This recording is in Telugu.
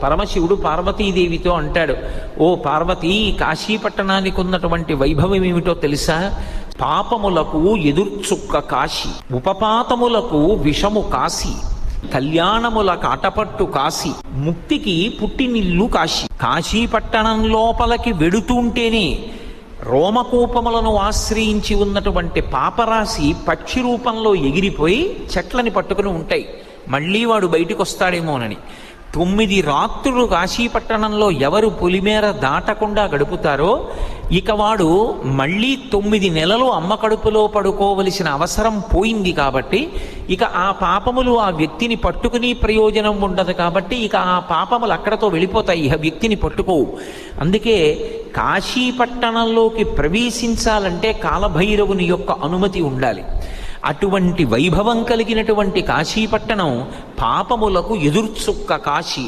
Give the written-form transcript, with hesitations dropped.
పరమశివుడు పార్వతీదేవితో అంటాడు, ఓ పార్వతీ, కాశీపట్టణానికి ఉన్నటువంటి వైభవం ఏమిటో తెలుసా? పాపములకు ఎదుర్చుక్క కాశీ, ఉపపాతములకు విషము కాశీ, కళ్యాణముల కాటపట్టు కాశీ, ముక్తికి పుట్టినిల్లు కాశీ. కాశీపట్టణం లోపలికి వెడుతుంటేనే రోమకూపములను ఆశ్రయించి ఉన్నటువంటి పాపరాశి పక్షి రూపంలో ఎగిరిపోయి చెట్లని పట్టుకుని ఉంటాయి. మళ్ళీ వాడు బయటికి వస్తాడేమోనని 9 రాత్రులు కాశీపట్టణంలో ఎవరు పొలిమేర దాటకుండా గడుపుతారో ఇక వాడు మళ్ళీ 9 నెలలు అమ్మ కడుపులో పడుకోవలసిన అవసరం పోయింది. కాబట్టి ఇక ఆ పాపములు ఆ వ్యక్తిని పట్టుకుని ప్రయోజనం ఉండదు. కాబట్టి ఇక ఆ పాపములు అక్కడతో వెళ్ళిపోతాయి, ఆ వ్యక్తిని పట్టుకోవు. అందుకే కాశీపట్టణంలోకి ప్రవేశించాలంటే కాలభైరవుని యొక్క అనుమతి ఉండాలి. అటువంటి వైభవం కలిగినటువంటి కాశీపట్టణం పాపములకు ఎదుర్చుక్క కాశీ.